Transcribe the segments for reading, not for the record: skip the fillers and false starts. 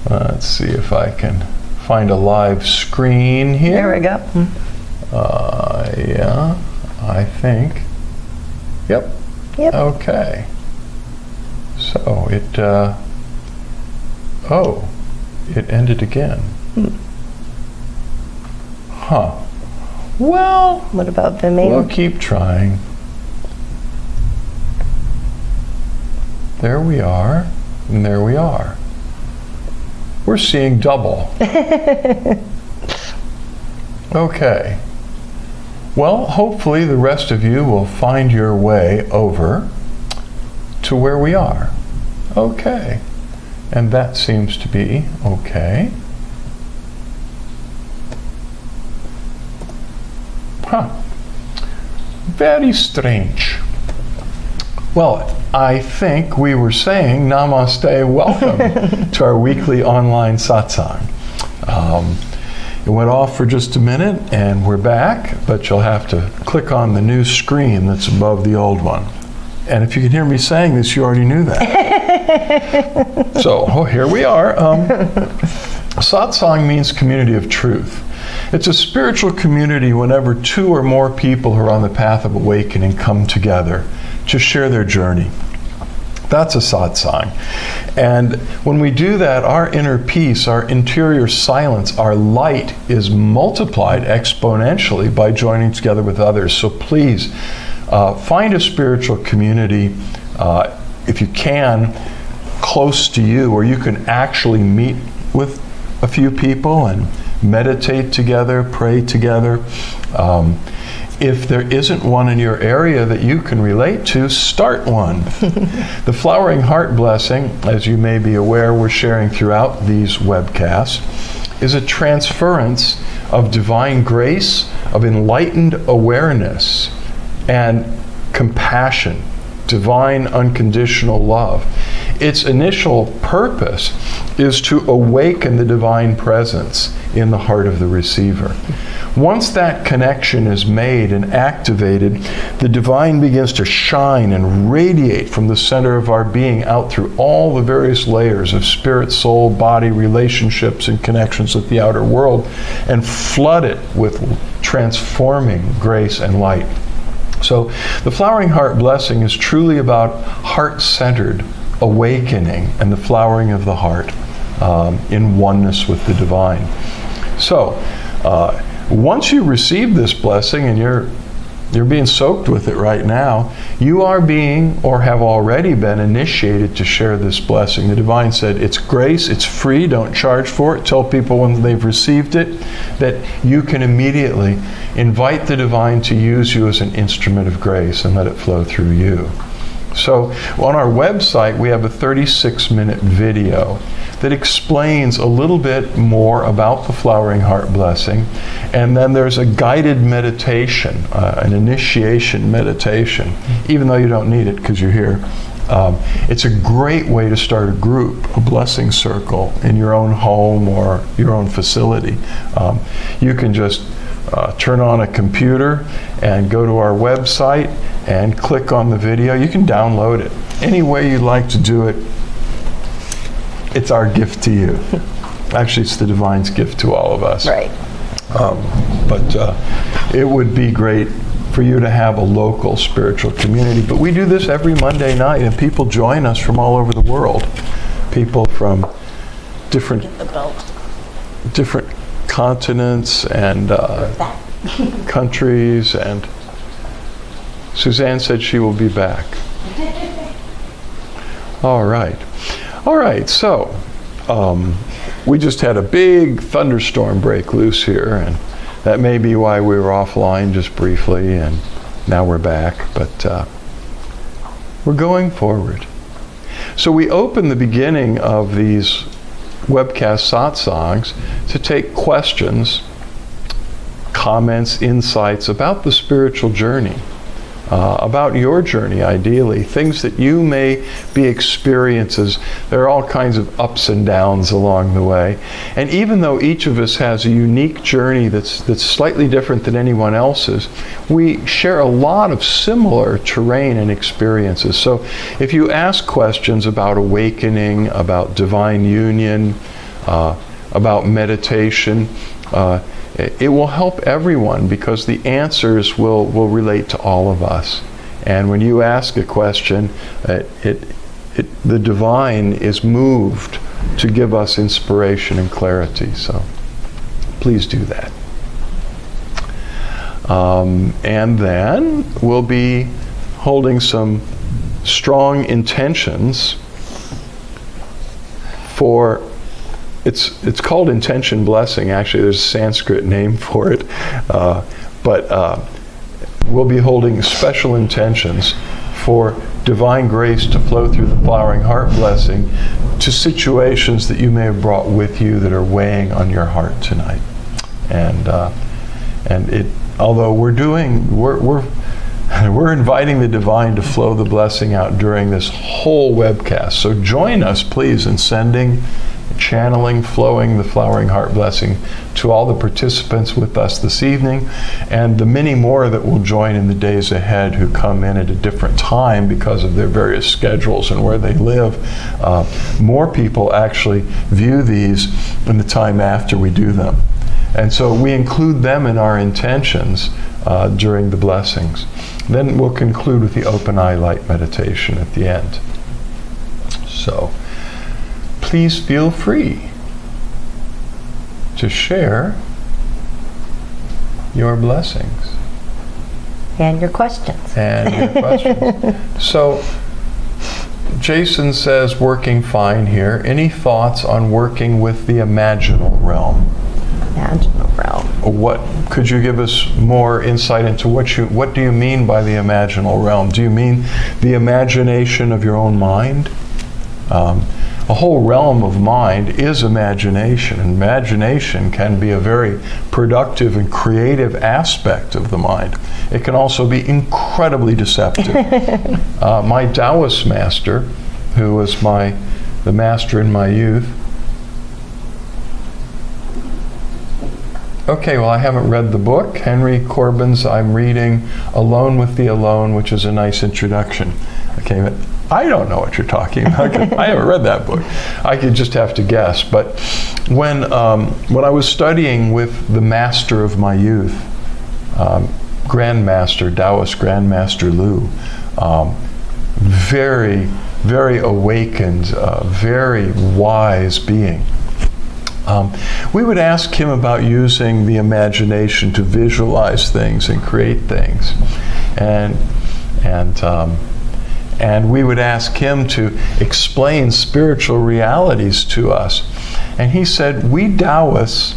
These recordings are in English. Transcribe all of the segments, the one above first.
Let's see if I can find a live screen here. There we go. Yeah, I think. Yep. Yep. Okay. So it, it ended again. Huh. Well, What about the main? we'll keep trying. There we are, and there we are. We're seeing double. Okay. Well, hopefully the rest of you will find your way over to where we are. Okay. And that seems to be okay. Huh. Very strange. Well, I think we were saying namaste, welcome to our weekly online satsang. It went off for just a minute and we're back, but you'll have to click on the new screen that's above the old one. And if you can hear me saying this, you already knew that. So, here we are. Satsang means community of truth. It's a spiritual community whenever two or more people who are on the path of awakening come together to share their journey. That's a satsang. And when we do that, our inner peace, our interior silence, our light is multiplied exponentially by joining together with others. So please, find a spiritual community, if you can, close to you, where you can actually meet with a few people and meditate together, pray together. If there isn't one in your area that you can relate to, start one. The Flowering Heart Blessing, as you may be aware, we're sharing throughout these webcasts, is a transference of divine grace, of enlightened awareness, and compassion, divine unconditional love. Its initial purpose is to awaken the divine presence in the heart of the receiver. Once that connection is made and activated, the divine begins to shine and radiate from the center of our being out through all the various layers of spirit, soul, body, relationships, and connections with the outer world, and flood it with transforming grace and light. So the Flowering Heart Blessing is truly about heart-centered awakening and the flowering of the heart in oneness with the divine. So once you receive this blessing, and you're being soaked with it right now, you are being or have already been initiated to share this blessing. The divine said it's grace, it's free, don't charge for it. Tell people when they've received it that you can immediately invite the divine to use you as an instrument of grace and let it flow through you. So on our website, we have a 36-minute video that explains a little bit more about the Flowering Heart Blessing. And then there's a guided meditation, an initiation meditation, even though you don't need it because you're here. It's a great way to start a group, a blessing circle in your own home or your own facility. You can just turn on a computer and go to our website and click on the video. You can download it. Any way you'd like to do it, it's our gift to you. Actually, it's the divine's gift to all of us. Right. But it would be great for you to have a local spiritual community. But we do this every Monday night, and people join us from all over the world. People from different continents and countries, and Suzanne said she will be back. All right, so we just had a big thunderstorm break loose here, and that may be why we were offline just briefly, and now we're back, but we're going forward. So we open the beginning of these webcast satsangs to take questions, comments, insights about the spiritual journey, about your journey ideally, things that you may be experiences. There are all kinds of ups and downs along the way. And even though each of us has a unique journey that's slightly different than anyone else's, we share a lot of similar terrain and experiences. So if you ask questions about awakening, about divine union, about meditation. It will help everyone because the answers will relate to all of us. And when you ask a question, the divine is moved to give us inspiration and clarity. So please do that. And then we'll be holding some strong intentions for, it's called intention blessing. Actually, there's a Sanskrit name for it. But we'll be holding special intentions for divine grace to flow through the flowering heart blessing to situations that you may have brought with you that are weighing on your heart tonight. And it, although we're inviting the divine to flow the blessing out during this whole webcast. So join us, please, in sending, channeling, flowing the flowering heart blessing to all the participants with us this evening, and the many more that will join in the days ahead who come in at a different time because of their various schedules and where they live. More people actually view these in the time after we do them. And so we include them in our intentions during the blessings. Then we'll conclude with the open eye light meditation at the end. So please feel free to share your blessings. And your questions. So Jason says, working fine here. Any thoughts on working with the imaginal realm? Imaginal realm. What could you give us more insight into what do you mean by the imaginal realm? Do you mean the imagination of your own mind? A whole realm of mind is imagination. Imagination can be a very productive and creative aspect of the mind. It can also be incredibly deceptive. My Taoist master, who was the master in my youth. Okay, well, I haven't read the book. Henry Corbin's, I'm reading Alone with the Alone, which is a nice introduction. Okay, but I don't know what you're talking about. I haven't read that book. I could just have to guess. But when I was studying with the master of my youth, Grandmaster, Taoist Grandmaster Lu, very, very awakened, very wise being. We would ask him about using the imagination to visualize things and create things. And we would ask him to explain spiritual realities to us. And he said, we Taoists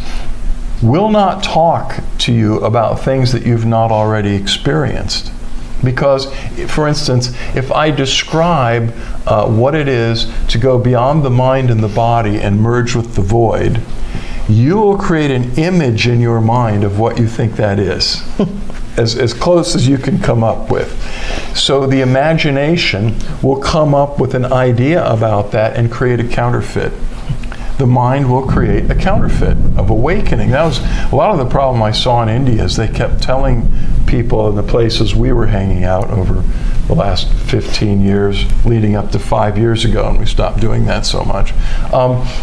will not talk to you about things that you've not already experienced. Because, for instance, if I describe what it is to go beyond the mind and the body and merge with the void, you will create an image in your mind of what you think that is. As close as you can come up with. So the imagination will come up with an idea about that and create a counterfeit. The mind will create a counterfeit of awakening. That was a lot of the problem I saw in India, is they kept telling people in the places we were hanging out over the last 15 years, leading up to 5 years ago, and we stopped doing that so much.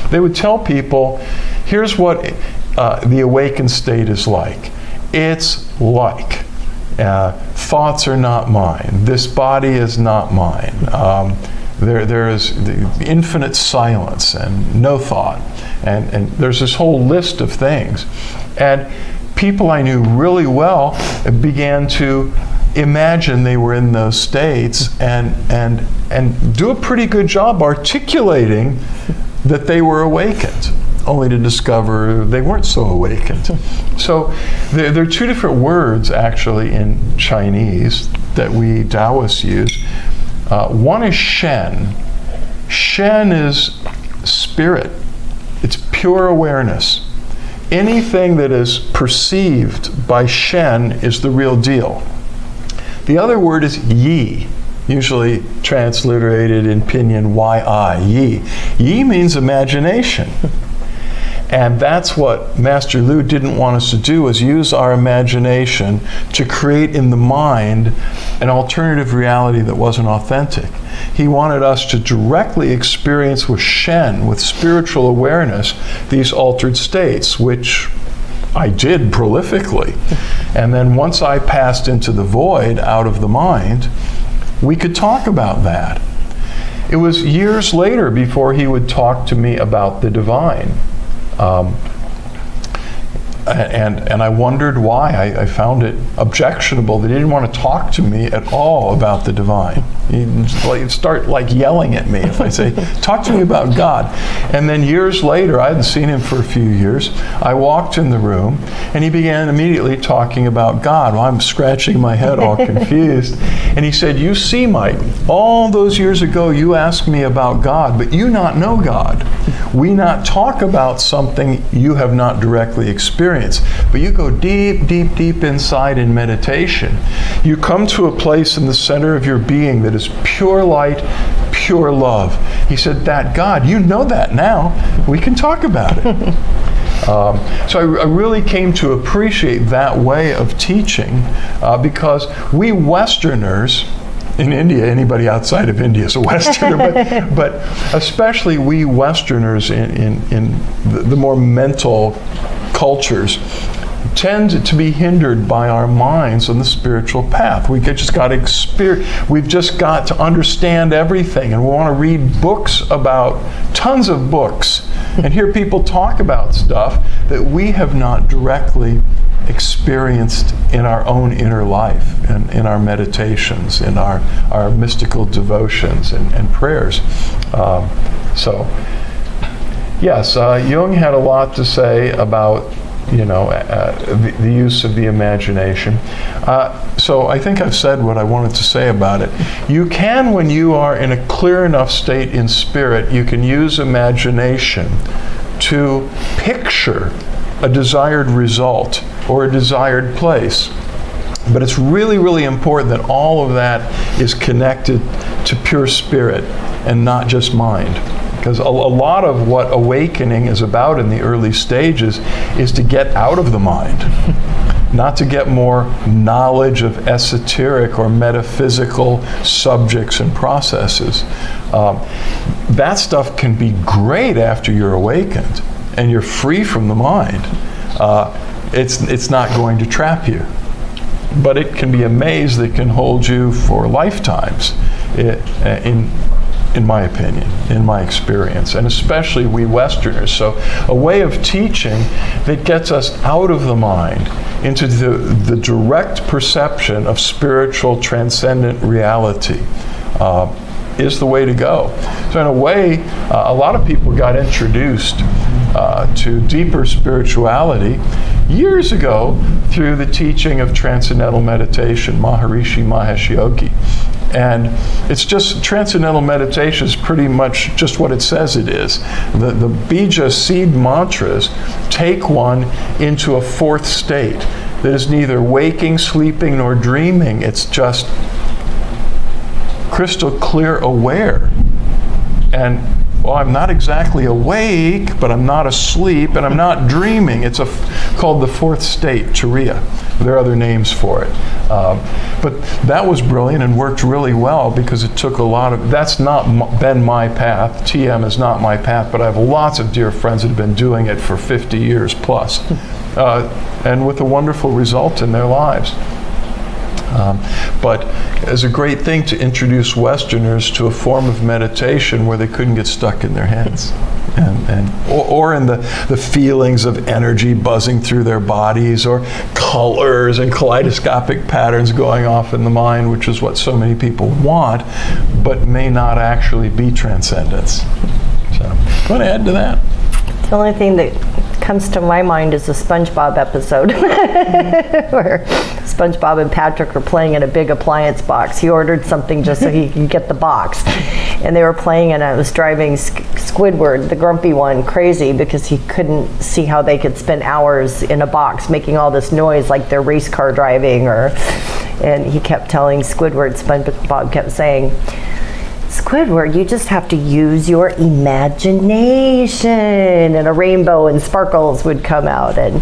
They would tell people, here's what the awakened state is like. It's like, thoughts are not mine. This body is not mine. There is the infinite silence and no thought. And there's this whole list of things. And people I knew really well began to imagine they were in those states and do a pretty good job articulating that they were awakened, only to discover they weren't so awakened. So there are two different words actually in Chinese that we Taoists use. One is Shen. Shen is spirit. It's pure awareness. Anything that is perceived by Shen is the real deal. The other word is Yi, usually transliterated in pinyin Y-I, Yi. Yi means imagination. And that's what Master Lu didn't want us to do, is use our imagination to create in the mind an alternative reality that wasn't authentic. He wanted us to directly experience with Shen, with spiritual awareness, these altered states, which I did prolifically. And then once I passed into the void, out of the mind, we could talk about that. It was years later before he would talk to me about the divine. And I wondered why. I found it objectionable that he didn't want to talk to me at all about the divine. He'd start like yelling at me if I say, talk to me about God. And then years later, I hadn't seen him for a few years, I walked in the room and he began immediately talking about God. Well, I'm scratching my head all confused. And he said, you see, Mike, all those years ago you asked me about God, but you not know God. We not talk about something you have not directly experienced. But you go deep, deep, deep inside in meditation. You come to a place in the center of your being that is pure light, pure love. He said, that God, you know that now. We can talk about it. So I really came to appreciate that way of teaching because we Westerners, in India, anybody outside of India is a Westerner, but especially we Westerners in the more mental cultures tend to be hindered by our minds on the spiritual path. We've just got to understand everything, and we want to read books about, tons of books, and hear people talk about stuff that we have not directly experienced in our own inner life and in our meditations, in our mystical devotions and prayers. Yes, Jung had a lot to say about the use of the imagination. So I think I've said what I wanted to say about it. You can, when you are in a clear enough state in spirit, you can use imagination to picture a desired result or a desired place. But it's really, really important that all of that is connected to pure spirit and not just mind. Because a lot of what awakening is about in the early stages is to get out of the mind, not to get more knowledge of esoteric or metaphysical subjects and processes. That stuff can be great after you're awakened and you're free from the mind. It's not going to trap you. But it can be a maze that can hold you for lifetimes, in my opinion, in my experience, and especially we Westerners. So a way of teaching that gets us out of the mind into the direct perception of spiritual transcendent reality is the way to go. So in a way, a lot of people got introduced to deeper spirituality years ago through the teaching of transcendental meditation, Maharishi Mahesh Yogi. And it's just, transcendental meditation is pretty much just what it says it is. The bija seed mantras take one into a fourth state that is neither waking, sleeping, nor dreaming. It's just crystal clear aware. And well, I'm not exactly awake, but I'm not asleep, and I'm not dreaming. It's called the fourth state, Turiya. There are other names for it. But that was brilliant and worked really well because it took a lot of, that's not been my path. TM is not my path, but I have lots of dear friends that have been doing it for 50 years plus, and with a wonderful result in their lives. But it's a great thing to introduce Westerners to a form of meditation where they couldn't get stuck in their heads, or in the feelings of energy buzzing through their bodies, or colors and kaleidoscopic patterns going off in the mind, which is what so many people want, but may not actually be transcendence. So, you want to add to that? The only thing that comes to my mind is a SpongeBob episode where SpongeBob and Patrick are playing in a big appliance box. He ordered something just so he could get the box. And they were playing, and it was driving Squidward, the grumpy one, crazy because he couldn't see how they could spend hours in a box making all this noise like they're race car driving. And he kept telling Squidward, SpongeBob kept saying, Squidward, you just have to use your imagination. And a rainbow and sparkles would come out. And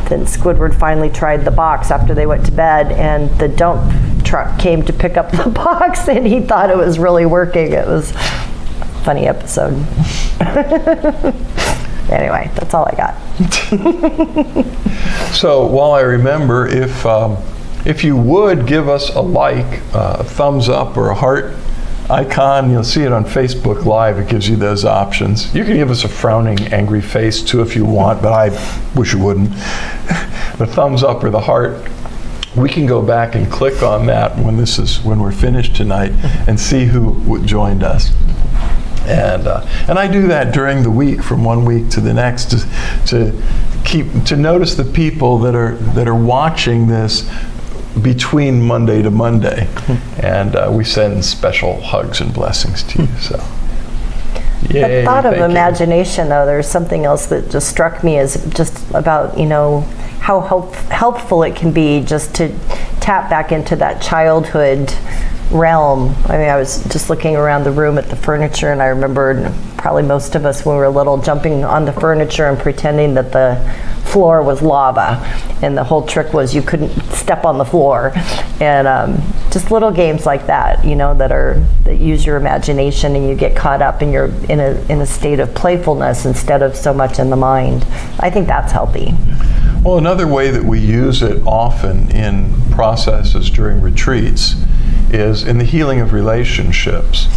then Squidward finally tried the box after they went to bed, and the dump truck came to pick up the box, and he thought it was really working. It was a funny episode. Anyway, that's all I got. So while I remember, if you would give us a like, a thumbs up, or a heart icon, you'll see it on Facebook Live. It gives you those options. You can give us a frowning, angry face too if you want, but I wish you wouldn't. The thumbs up or the heart, we can go back and click on that when we're finished tonight and see who joined us. And I do that during the week, from one week to the next, to notice the people that are watching this between Monday to Monday, and we send special hugs and blessings to you. So, yay! The thought of imagination, though, there's something else that just struck me as just about how helpful it can be just to tap back into that childhood realm. I mean, I was just looking around the room at the furniture, and I remembered probably most of us when we were little jumping on the furniture and pretending that the floor was lava, and the whole trick was you couldn't step on the floor, and just little games like that, that use your imagination, and you get caught up and you're in a state of playfulness instead of so much in the mind. I think that's healthy. Well, another way that we use it often in processes during retreats is in the healing of relationships.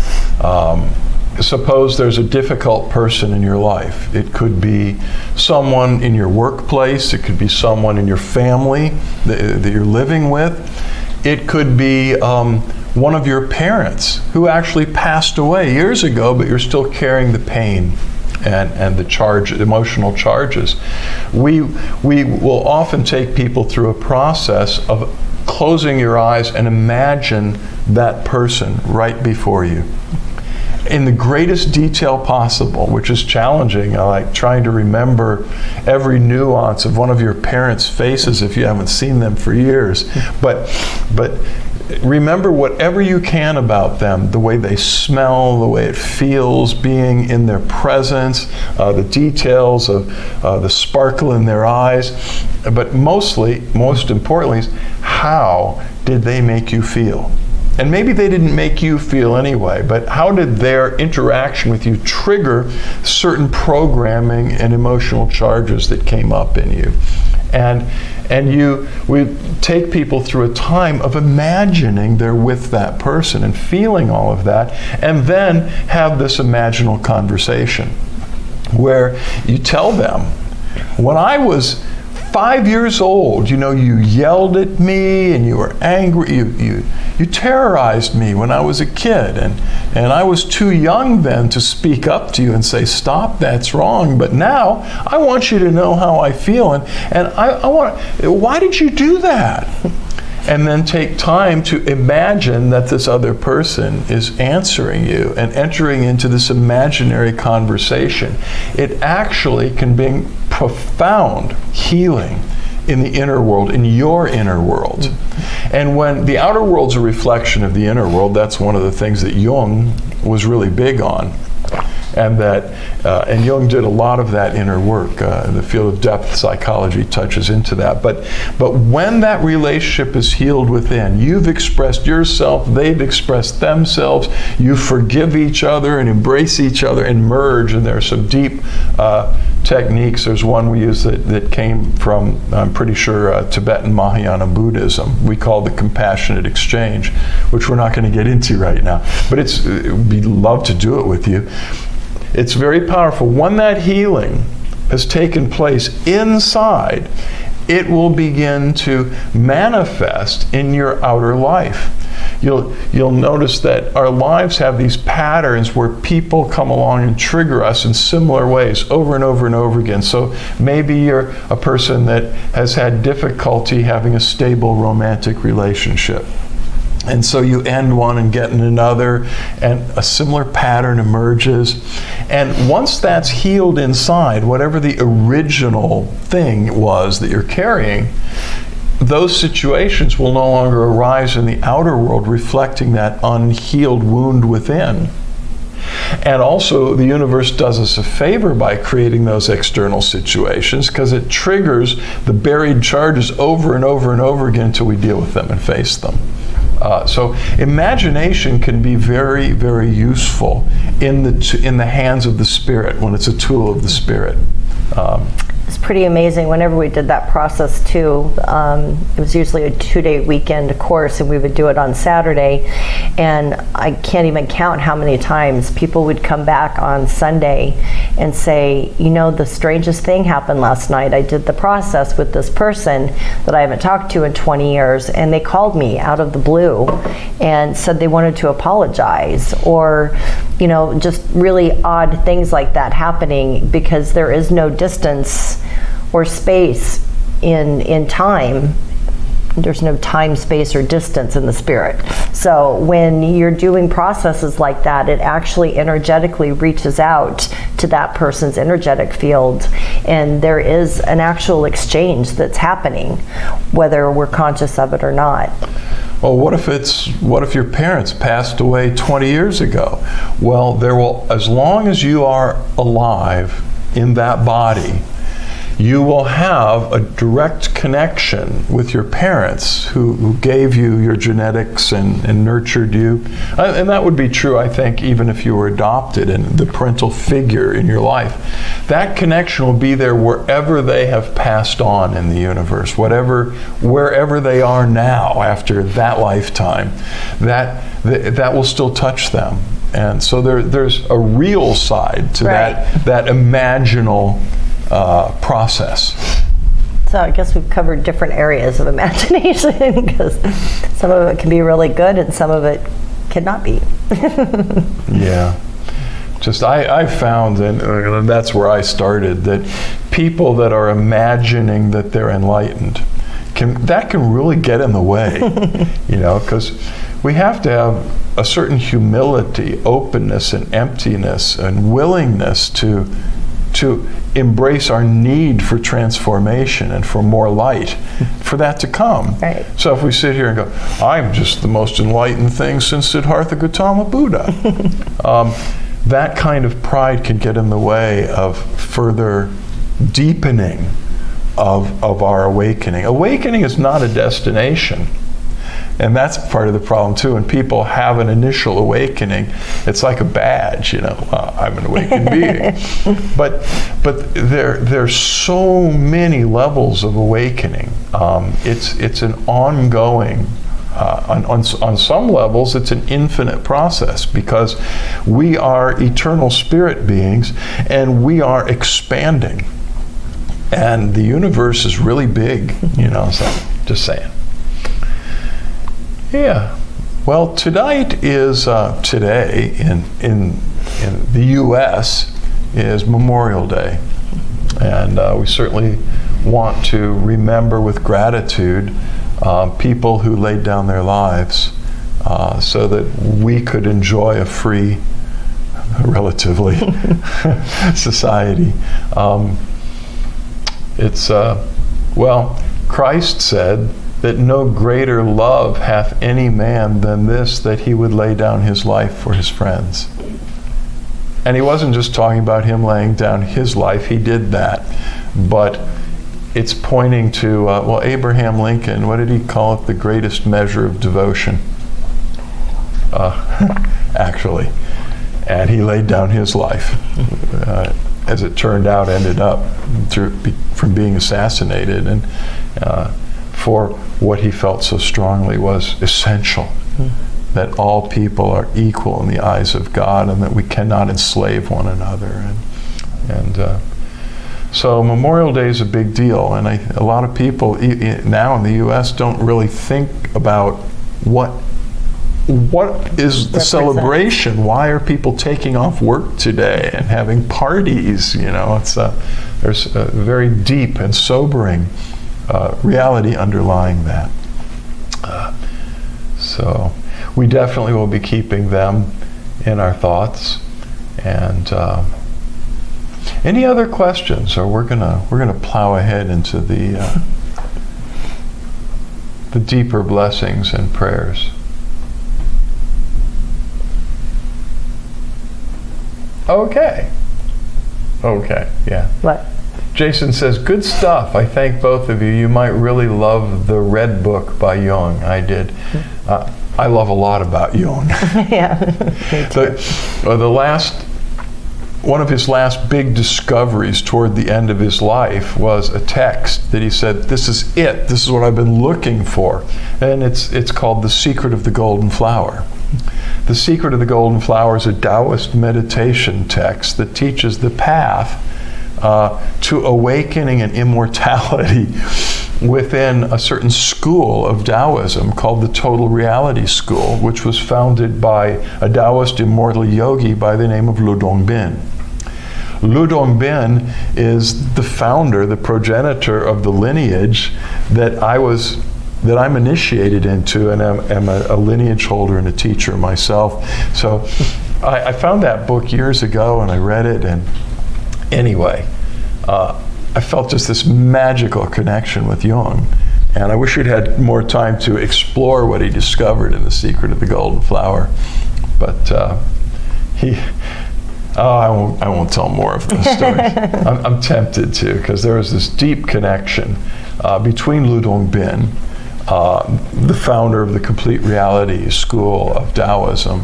Suppose there's a difficult person in your life. It could be someone in your workplace. It could be someone in your family that you're living with. It could be one of your parents who actually passed away years ago, but you're still carrying the pain and the emotional charges. We will often take people through a process of closing your eyes and imagine that person right before you in the greatest detail possible, which is challenging, like trying to remember every nuance of one of your parents' faces if you haven't seen them for years. But remember whatever you can about them, the way they smell, the way it feels, being in their presence, the details of the sparkle in their eyes. But most importantly, is how did they make you feel? And maybe they didn't make you feel anyway, but how did their interaction with you trigger certain programming and emotional charges that came up in you? And we take people through a time of imagining they're with that person and feeling all of that, and then have this imaginal conversation where you tell them, when I was 5 years old, you yelled at me and you were angry. You terrorized me when I was a kid, and I was too young then to speak up to you and say, stop, that's wrong. But now I want you to know how I feel, and I want. Why did you do that? And then take time to imagine that this other person is answering you and entering into this imaginary conversation. It actually can bring profound healing in the inner world, in your inner world. And when the outer world's a reflection of the inner world, that's one of the things that Jung was really big on. And Jung did a lot of that inner work. The field of depth psychology touches into that. But when that relationship is healed within, you've expressed yourself, they've expressed themselves, you forgive each other and embrace each other and merge. And there are some deep techniques. There's one we use that came from, I'm pretty sure, Tibetan Mahayana Buddhism. We call the compassionate exchange, which we're not going to get into right now. But we'd love to do it with you. It's very powerful. When that healing has taken place inside, it will begin to manifest in your outer life. You'll notice that our lives have these patterns where people come along and trigger us in similar ways over and over and over again. So maybe you're a person that has had difficulty having a stable romantic relationship. And so you end one and get in another, and a similar pattern emerges. And once that's healed inside, whatever the original thing was that you're carrying, those situations will no longer arise in the outer world, reflecting that unhealed wound within. And also, the universe does us a favor by creating those external situations, because it triggers the buried charges over and over and over again until we deal with them and face them. So imagination can be very, very useful in the hands of the spirit when it's a tool of the spirit. It's pretty amazing. Whenever we did that process too, it was usually a 2-day weekend course, and we would do it on Saturday. And I can't even count how many times people would come back on Sunday and say, you know, the strangest thing happened last night. I did the process with this person that I haven't talked to in 20 years, and they called me out of the blue and said they wanted to apologize, or, you know, just really odd things like that happening, because there is no distance or space in time. There's no time, space, or distance in the spirit. So when you're doing processes like that, it actually energetically reaches out to that person's energetic field, and there is an actual exchange that's happening, whether we're conscious of it or not. Well, what if your parents passed away 20 years ago? Well, there will, as long as you are alive in that body, you will have a direct connection with your parents who gave you your genetics and nurtured you. And that would be true, I think, even if you were adopted and the parental figure in your life. That connection will be there wherever they have passed on in the universe, wherever they are now after that lifetime. That will still touch them. And so there's a real side to that imaginal process. So I guess we've covered different areas of imagination, because some of it can be really good and some of it cannot be. Yeah. Just I found, and that's where I started, that people that are imagining that they're enlightened, can really get in the way, you know, because we have to have a certain humility, openness, and emptiness, and willingness to embrace our need for transformation and for more light, for that to come. Right. So if we sit here and go, I'm just the most enlightened thing since Siddhartha Gautama Buddha, that kind of pride can get in the way of further deepening of our awakening. Awakening is not a destination. And that's part of the problem too. When people have an initial awakening, it's like a badge, you know, I'm an awakened being. But there's so many levels of awakening. It's an ongoing, on some levels, it's an infinite process, because we are eternal spirit beings and we are expanding. And the universe is really big, you know, so just saying. Yeah. Well, tonight is, today in the U.S. is Memorial Day. And we certainly want to remember with gratitude people who laid down their lives so that we could enjoy a free, relatively, society. Christ said that no greater love hath any man than this, that he would lay down his life for his friends. And he wasn't just talking about him laying down his life, he did that. But it's pointing to, Abraham Lincoln, what did he call it? The greatest measure of devotion. Actually. And he laid down his life. As it turned out, ended up from being assassinated, and for what he felt so strongly was essential, that all people are equal in the eyes of God, and that we cannot enslave one another. So Memorial Day is a big deal, and a lot of people now in the U.S. don't really think about what is the celebration. Why are people taking off work today and having parties? You know, there's a very deep and sobering reality underlying that. So we definitely will be keeping them in our thoughts. And any other questions, or we're gonna plow ahead into the the deeper blessings and prayers. Okay, yeah. What? Jason says, good stuff. I thank both of you. You might really love the Red Book by Jung. I did. I love a lot about Jung. Yeah, me too. One of his last big discoveries toward the end of his life was a text that he said, this is it. This is what I've been looking for. And it's called The Secret of the Golden Flower. The Secret of the Golden Flower is a Taoist meditation text that teaches the path to awakening and immortality within a certain school of Taoism called the Total Reality School, which was founded by a Taoist immortal yogi by the name of Lu Dongbin. Lu Dongbin is the founder, the progenitor of the lineage that I'm initiated into, and am a lineage holder and a teacher myself. So I found that book years ago and I read it, and anyway, I felt just this magical connection with Jung. And I wish we'd had more time to explore what he discovered in The Secret of the Golden Flower. But I won't tell more of those stories. I'm tempted to, because there was this deep connection between Lu Dongbin, the founder of the Complete Reality School of Taoism,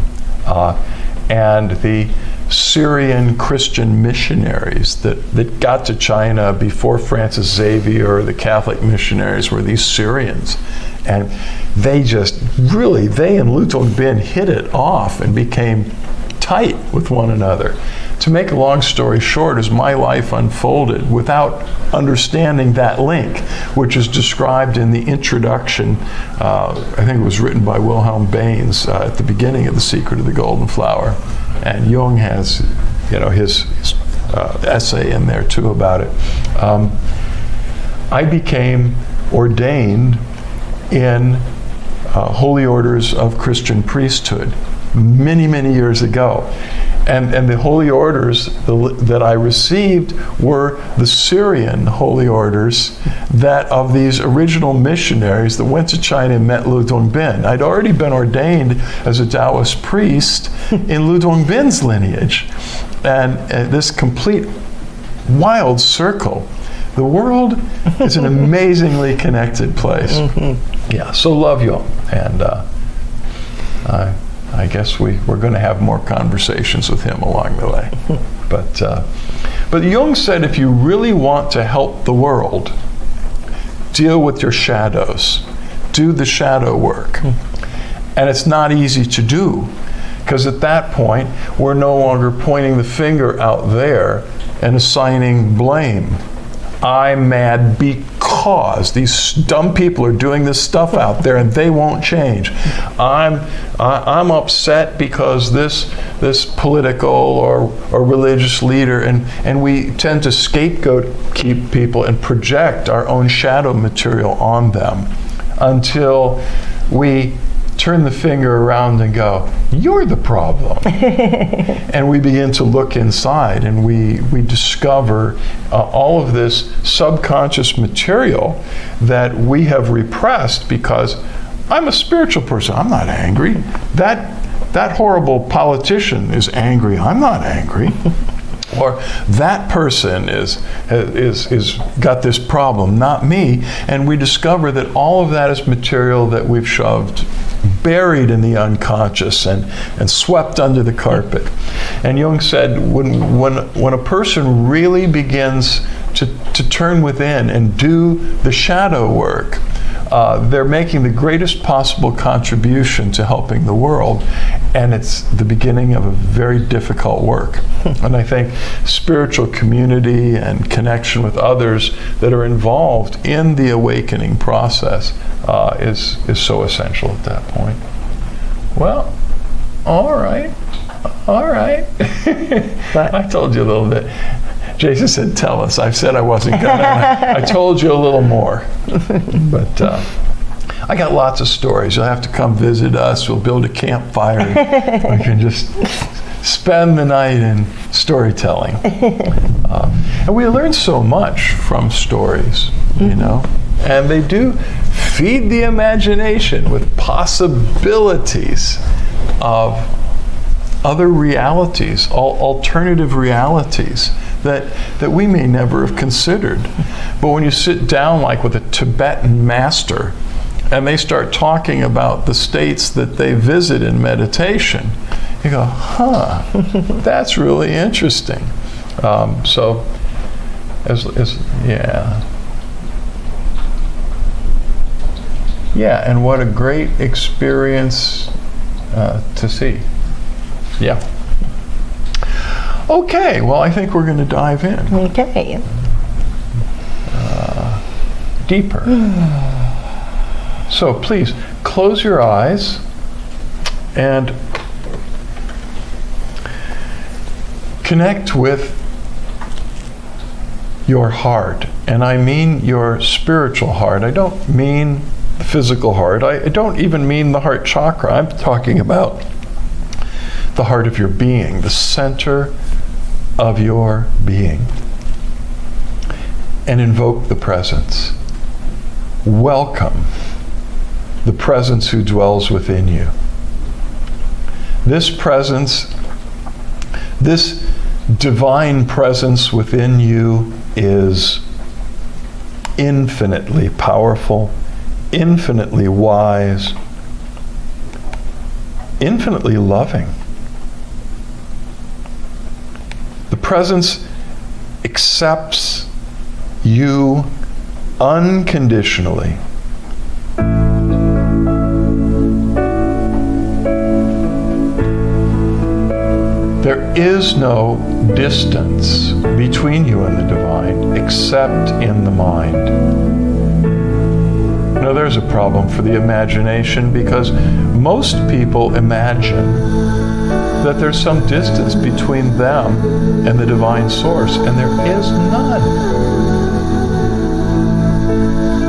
and the Syrian Christian missionaries that got to China before Francis Xavier or the Catholic missionaries were these Syrians. And they and Lu Dongbin hit it off and became tight with one another. To make a long story short, as my life unfolded without understanding that link, which is described in the introduction, I think it was written by Wilhelm Baines at the beginning of The Secret of the Golden Flower. And Jung has, his essay in there too about it. I became ordained in holy orders of Christian priesthood many, many years ago. And the holy orders that I received were the Syrian holy orders that of these original missionaries that went to China and met Lu Dongbin. I'd already been ordained as a Taoist priest in Lu Dongbin's lineage. And this complete wild circle. The world is an amazingly connected place. Mm-hmm. Yeah, so love Jung. And I guess we're going to have more conversations with him along the way. But Jung said, if you really want to help the world, deal with your shadows. Do the shadow work. And it's not easy to do, because at that point, we're no longer pointing the finger out there and assigning blame. I'm mad because these dumb people are doing this stuff out there and they won't change. I'm upset because this political or religious leader, and we tend to scapegoat people and project our own shadow material on them until we turn the finger around and go, you're the problem. And we begin to look inside, and we discover all of this subconscious material that we have repressed because I'm a spiritual person. I'm not angry. That horrible politician is angry. I'm not angry. Or that person is got this problem, not me. And we discover that all of that is material that we've shoved, buried in the unconscious and swept under the carpet. And Jung said, when a person really begins to turn within and do the shadow work, they're making the greatest possible contribution to helping the world, and it's the beginning of a very difficult work. And I think spiritual community and connection with others that are involved in the awakening process is so essential at that point. Well, all right. I told you a little bit. Jason said, tell us. I've said I wasn't going to. I told you a little more. But I got lots of stories. You'll have to come visit us. We'll build a campfire. And we can just spend the night in storytelling. And we learn so much from stories, you know. And they do feed the imagination with possibilities of other realities, alternative realities that we may never have considered. But when you sit down like with a Tibetan master and they start talking about the states that they visit in meditation, you go, huh, that's really interesting. Yeah, and what a great experience to see. Yeah. Okay, well, I think we're going to dive in. Okay. Deeper. So please, close your eyes and connect with your heart. And I mean your spiritual heart. I don't mean the physical heart. I don't even mean the heart chakra. I'm talking about the heart of your being, the center of your being. And invoke the presence. Welcome the presence who dwells within you. This presence, this divine presence within you is infinitely powerful, infinitely wise, infinitely loving. The presence accepts you unconditionally. There is no distance between you and the divine except in the mind. Now there's a problem for the imagination because most people imagine that there's some distance between them and the divine source, and there is none.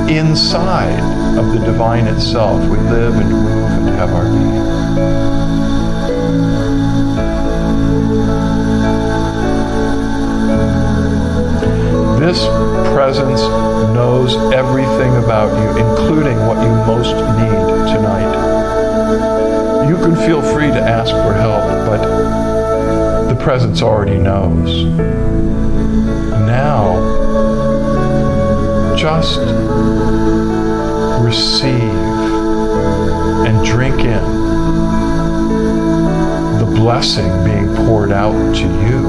Inside of the divine itself, we live and move and have our being. This presence knows everything about you, including what you most need tonight. You can feel free to ask for help, but the presence already knows. Now, just receive and drink in the blessing being poured out to you.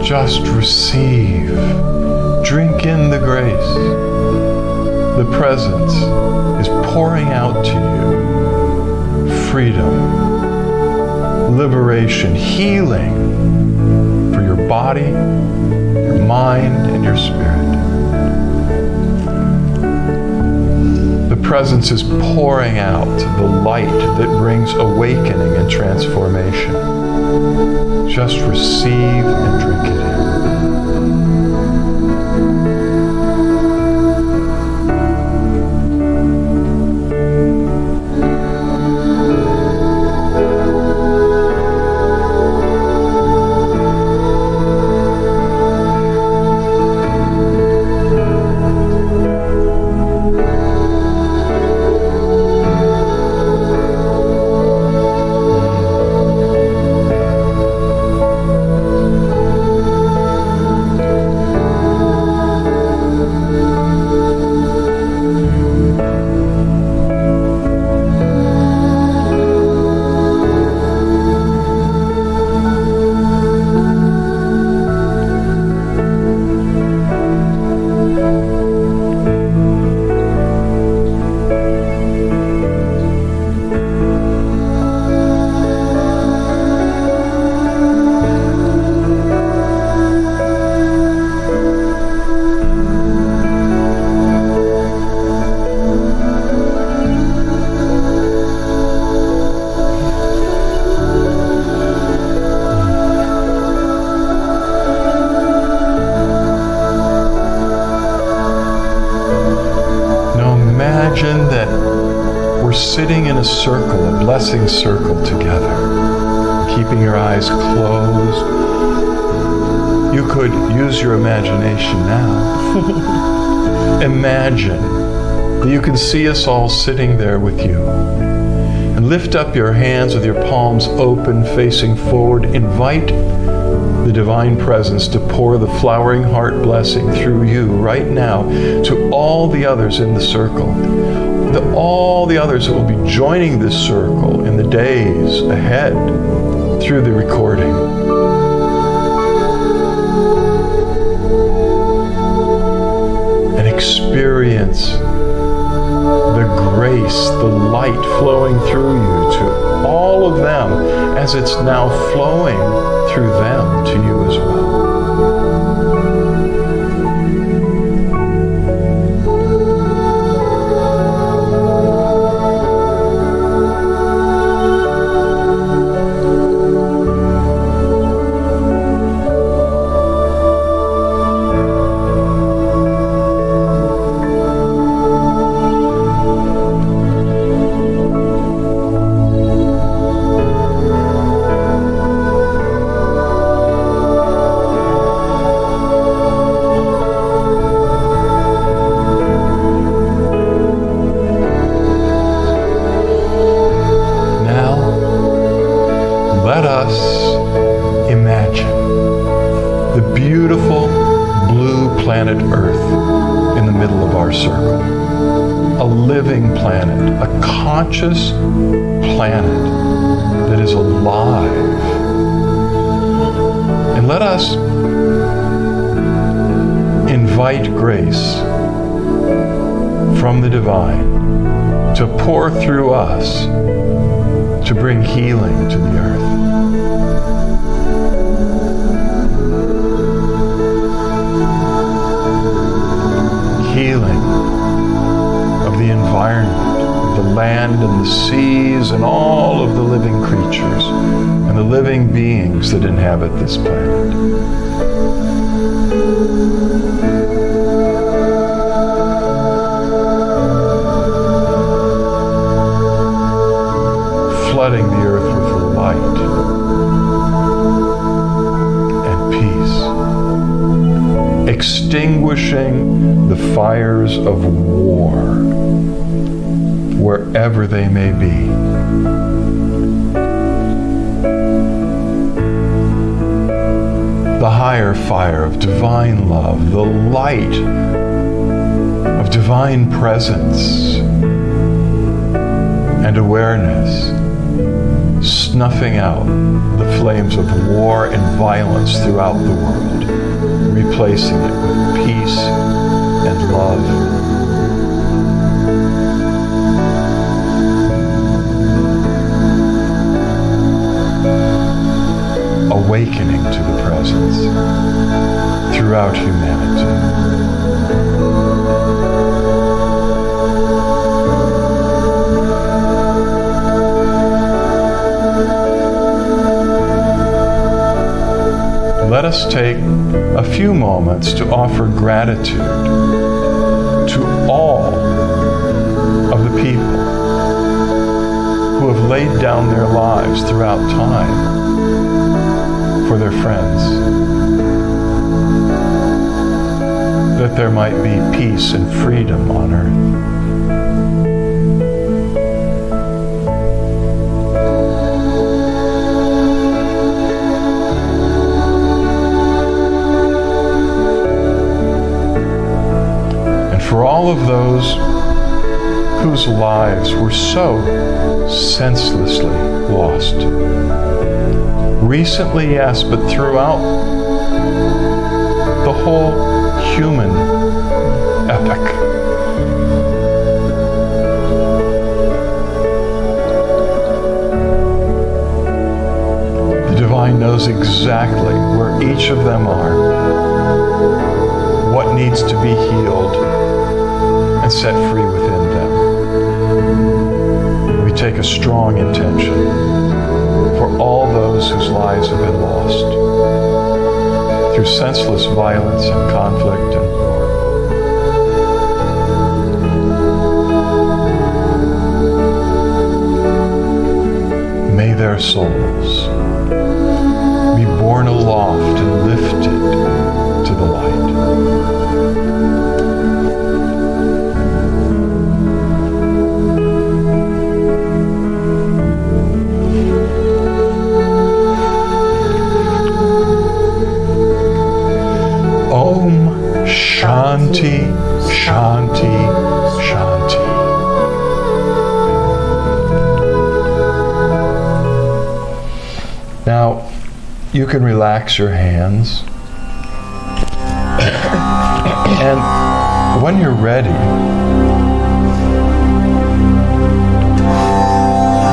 Just receive. Drink in the grace. The presence is pouring out to you freedom, liberation, healing for your body, your mind, and your spirit. The presence is pouring out the light that brings awakening and transformation. Just receive and drink it in. Imagine that we're sitting in a circle, a blessing circle together, keeping your eyes closed. You could use your imagination now. Imagine that you can see us all sitting there with you. And lift up your hands with your palms open, facing forward. Invite the divine presence to pour the flowering heart blessing through you right now to all the others in the circle. All the others that will be joining this circle in the days ahead through the recording. And experience the grace, the light flowing through you to all of them as it's now flowing through them to you as well. Let us imagine the beautiful blue planet Earth in the middle of our circle. A living planet, a conscious planet that is alive. And let us invite grace from the divine to pour through us to bring healing to the earth. Healing of the environment, of the land and the seas and all of the living creatures and the living beings that inhabit this planet. Flooding the earth with light and peace, extinguishing the fires of war wherever they may be. The higher fire of divine love, the light of divine presence and awareness, snuffing out the flames of war and violence throughout the world, replacing it with peace and love. throughout humanity. Let us take a few moments to offer gratitude to all of the people who have laid down their lives throughout time for their friends, that there might be peace and freedom on earth. For all of those whose lives were so senselessly lost. Recently, yes, but throughout the whole human epic. The Divine knows exactly where each of them are, what needs to be healed and set free within them. We take a strong intention for all those whose lives have been lost through senseless violence and conflict and war. May their souls be borne aloft and lifted to the light. Om Shanti, Shanti, Shanti. Now, you can relax your hands. And when you're ready,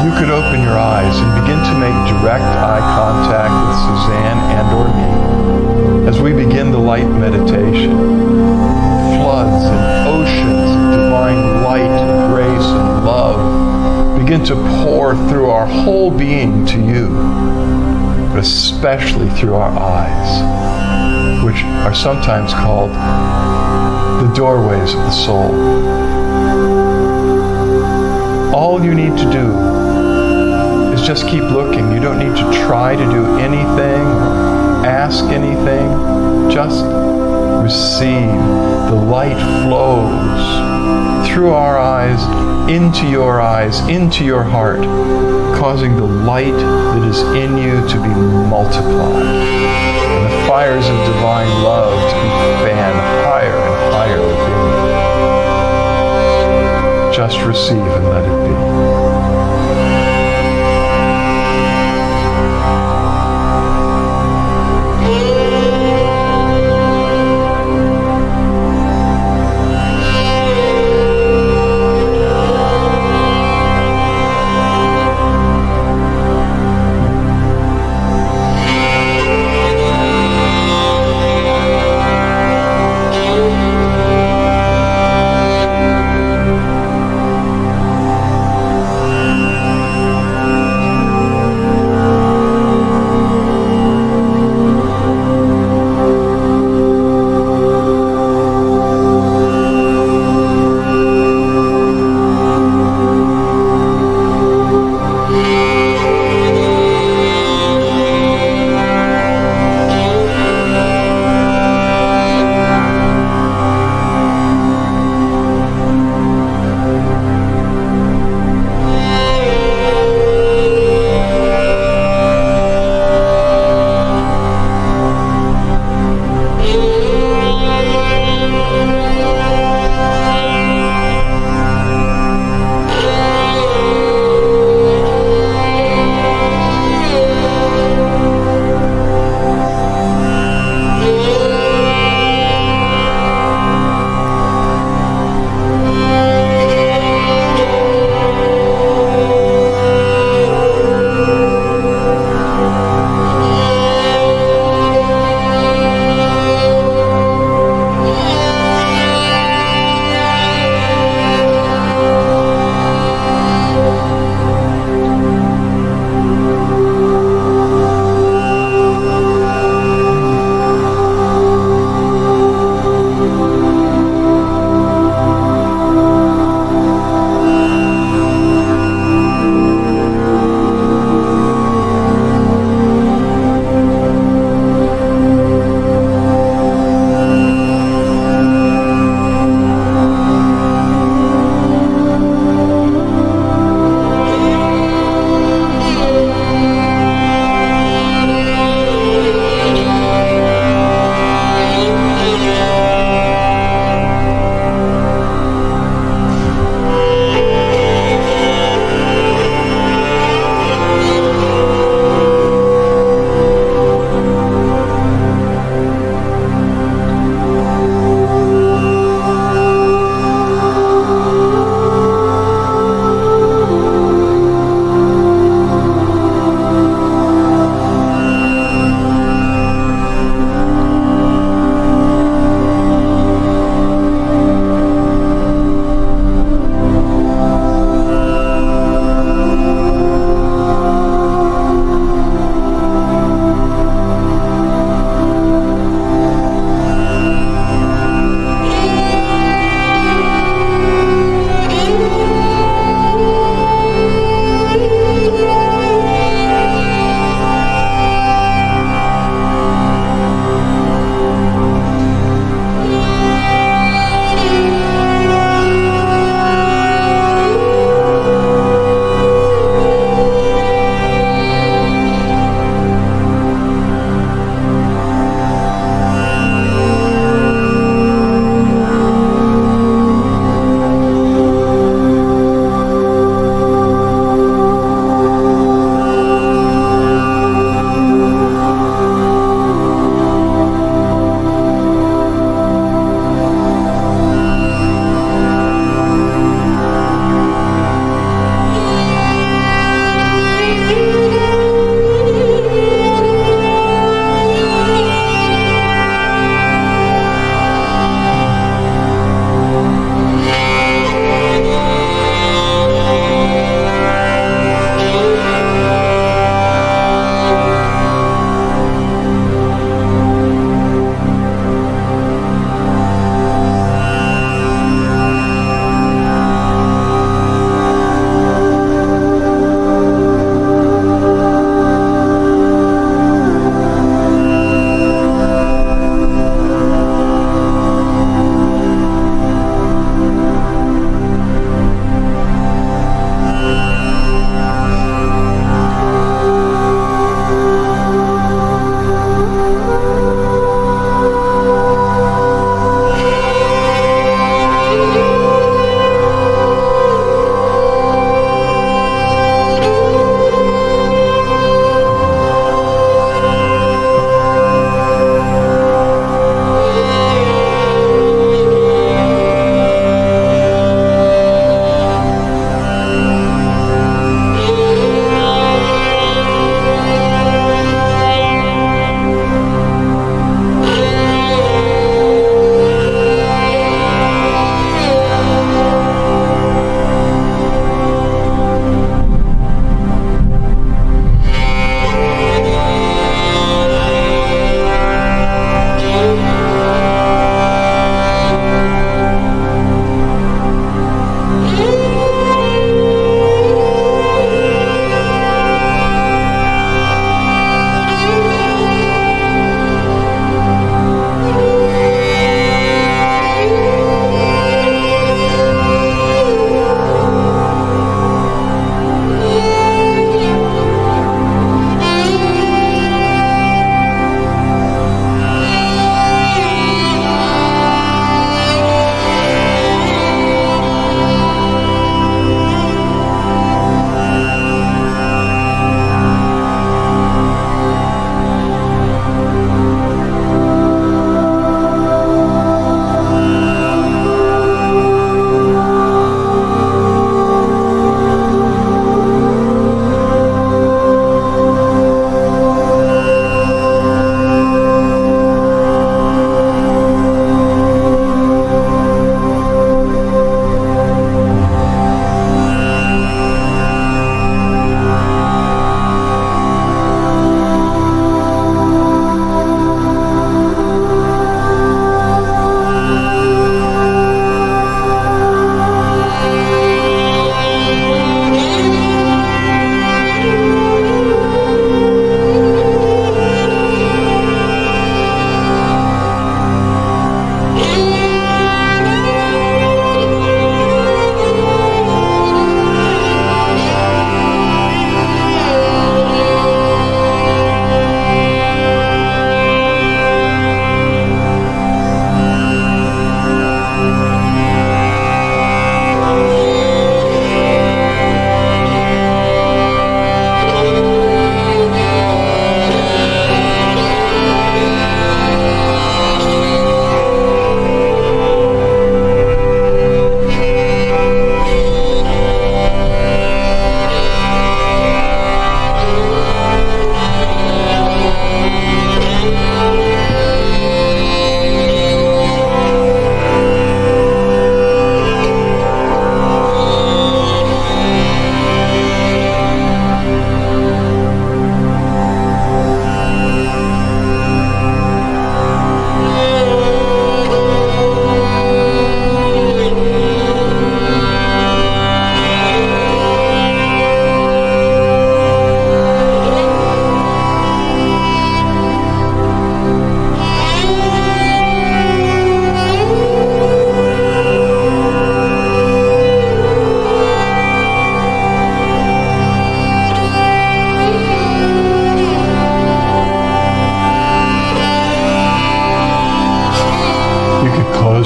you could open your eyes and begin to make direct eye contact with Suzanne and or me as we begin the light meditation. Floods and oceans of divine light and grace and love begin to pour through our whole being to you, but especially through our eyes, which are sometimes called the doorways of the soul. All you need to do is just keep looking. You don't need to try to do anything or ask anything. Just receive. The light flows through our eyes, into your heart, causing the light that is in you to be multiplied, and the fires of divine love to be fanned higher and higher within you. Just receive and let it be.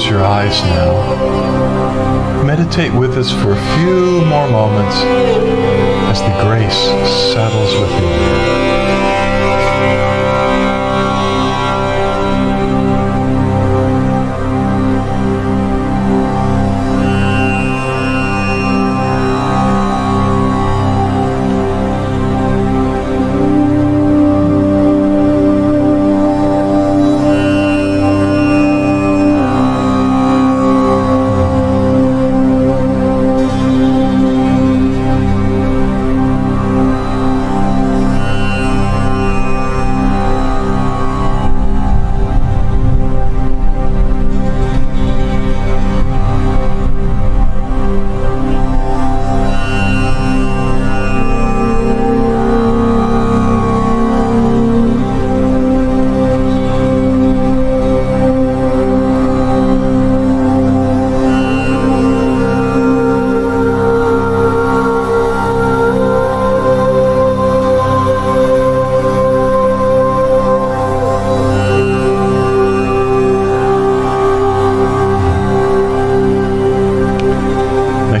close your eyes now. Meditate with us for a few more moments as the grace settles within you.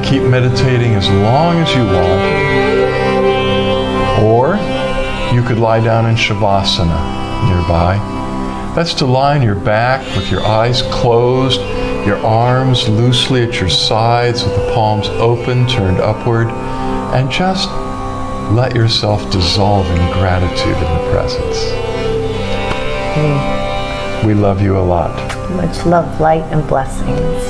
Keep meditating as long as you want. Or you could lie down in Shavasana nearby. That's to lie on your back with your eyes closed, your arms loosely at your sides with the palms open, turned upward, and just let yourself dissolve in gratitude in the presence. We love you a lot. Much love, light, and blessings.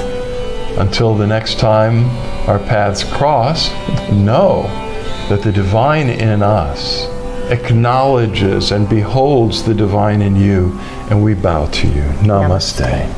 Until the next time our paths cross, know that the divine in us acknowledges and beholds the divine in you, and we bow to you. Namaste.